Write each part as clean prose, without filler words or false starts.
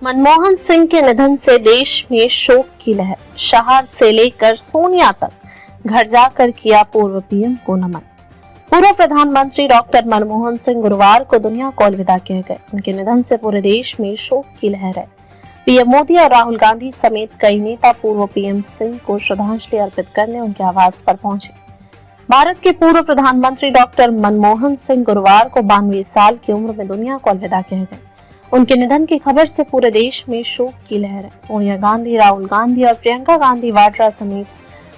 मनमोहन सिंह के निधन से देश में शोक की लहर। शहर से लेकर सोनिया तक घर जाकर किया पूर्व पीएम को नमन। पूर्व प्रधानमंत्री डॉक्टर मनमोहन सिंह गुरुवार को दुनिया को अलविदा कह गए। उनके निधन से पूरे देश में शोक की लहर है। पीएम मोदी और राहुल गांधी समेत कई नेता पूर्व पीएम सिंह को श्रद्धांजलि अर्पित करने उनके आवास पर पहुंचे। भारत के पूर्व प्रधानमंत्री डॉक्टर मनमोहन सिंह गुरुवार को 92 साल की उम्र में दुनिया को अलविदा कह गए। उनके निधन की खबर से पूरे देश में शोक की लहर है। सोनिया गांधी, राहुल गांधी और प्रियंका गांधी वाड्रा समेत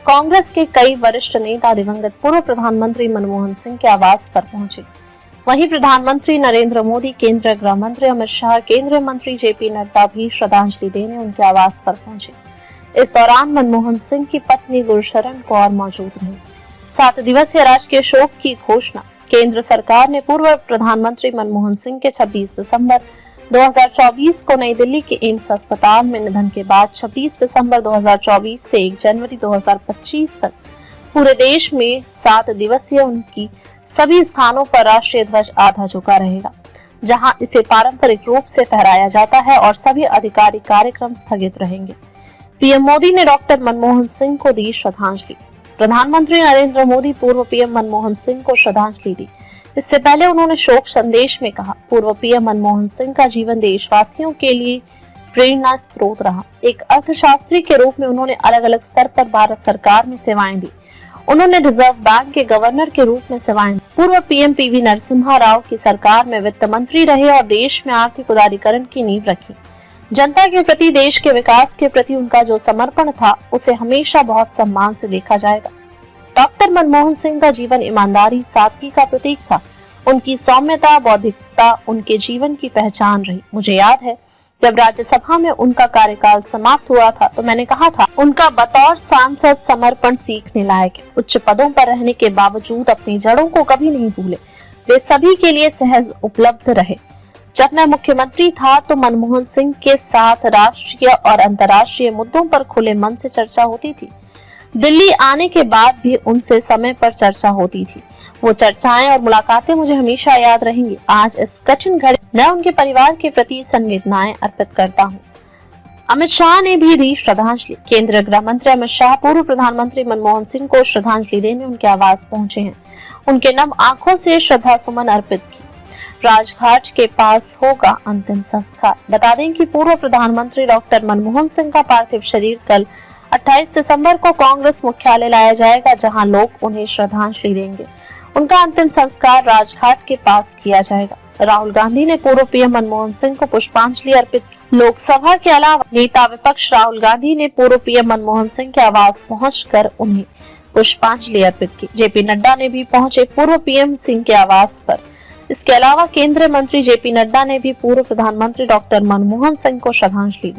कांग्रेस के कई वरिष्ठ नेता दिवंगत पूर्व प्रधानमंत्री मनमोहन सिंह के आवास पर पहुंचे। वहीं प्रधानमंत्री नरेंद्र मोदी, केंद्रीय गृह मंत्री अमित शाह, केंद्रीय मंत्री जेपी नड्डा भी श्रद्धांजलि देने उनके आवास पर पहुंचे। इस दौरान मनमोहन सिंह की पत्नी गुरशरण कौर मौजूद रही। 7 दिवसीय राजकीय शोक की घोषणा। केंद्र सरकार ने पूर्व प्रधानमंत्री मनमोहन सिंह के 26 दिसंबर 2024 को नई दिल्ली के एम्स अस्पताल में निधन के बाद 26 दिसंबर 2024 से 1 जनवरी 2025 तक पूरे देश में 7 दिवसीय उनकी सभी स्थानों पर राष्ट्रीय ध्वज आधा झुका रहेगा, जहां इसे पारंपरिक रूप से फहराया जाता है और सभी आधिकारिक कार्यक्रम स्थगित रहेंगे। पीएम मोदी ने डॉक्टर मनमोहन सिंह को दी श्रद्धांजलि। प्रधानमंत्री नरेंद्र मोदी पूर्व पीएम मनमोहन सिंह को श्रद्धांजलि दी। इससे पहले उन्होंने शोक संदेश में कहा, पूर्व पीएम मनमोहन सिंह का जीवन देशवासियों के लिए प्रेरणा स्रोत रहा। एक अर्थशास्त्री के रूप में उन्होंने अलग अलग स्तर पर भारत सरकार में सेवाएं दी। उन्होंने रिजर्व बैंक के गवर्नर के रूप में सेवाएं दी। पूर्व पीएम पीवी नरसिम्हा राव की सरकार में वित्त मंत्री रहे और देश में आर्थिक उदारीकरण की नींव रखी। जनता के प्रति, देश के विकास के प्रति उनका जो समर्पण था, उसे हमेशा बहुत सम्मान से देखा जाएगा। डॉक्टर मनमोहन सिंह का जीवन ईमानदारी, सादगी का प्रतीक था। उनकी सौम्यता, बौद्धिकता उनके जीवन की पहचान रही। मुझे याद है जब राज्यसभा में उनका कार्यकाल समाप्त हुआ था तो मैंने कहा था, उनका बतौर सांसद समर्पण सीखने लायक है। उच्च पदों पर रहने के बावजूद अपनी जड़ों को कभी नहीं भूले। वे सभी के लिए सहज उपलब्ध रहे। जब मैं मुख्यमंत्री था तो मनमोहन सिंह के साथ राष्ट्रीय और अंतर्राष्ट्रीय मुद्दों पर खुले मन से चर्चा होती थी। दिल्ली आने के बाद भी उनसे समय पर चर्चा होती थी। वो चर्चाएं और मुलाकातें मुझे हमेशा याद रहेंगी। आज इस कठिन घड़ी मैं उनके परिवार के प्रति संवेदनाएं अर्पित करता हूं। अमित शाह ने भी दी श्रद्धांजलि। केंद्रीय गृह मंत्री अमित शाह पूर्व प्रधानमंत्री मनमोहन सिंह को श्रद्धांजलि देने उनके आवास पहुंचे हैं। उनके नम आंखों से श्रद्धा सुमन अर्पित की। राजघाट के पास होगा अंतिम संस्कार। बता दें कि पूर्व प्रधानमंत्री डॉक्टर मनमोहन सिंह का पार्थिव शरीर कल 28 दिसंबर को कांग्रेस मुख्यालय लाया जाएगा, जहां लोग उन्हें श्रद्धांजलि देंगे। उनका अंतिम संस्कार राजघाट के पास किया जाएगा। राहुल गांधी ने पूर्व पीएम मनमोहन सिंह को पुष्पांजलि अर्पित की। लोकसभा के अलावा नेता विपक्ष राहुल गांधी ने पूर्व पीएम मनमोहन सिंह के आवास पहुंचकर उन्हें पुष्पांजलि अर्पित की। जेपी नड्डा ने भी पहुंचे पूर्व पीएम सिंह के आवास पर। इसके अलावा केंद्रीय मंत्री जेपी नड्डा ने भी पूर्व प्रधानमंत्री डॉक्टर मनमोहन सिंह को श्रद्धांजलि दी।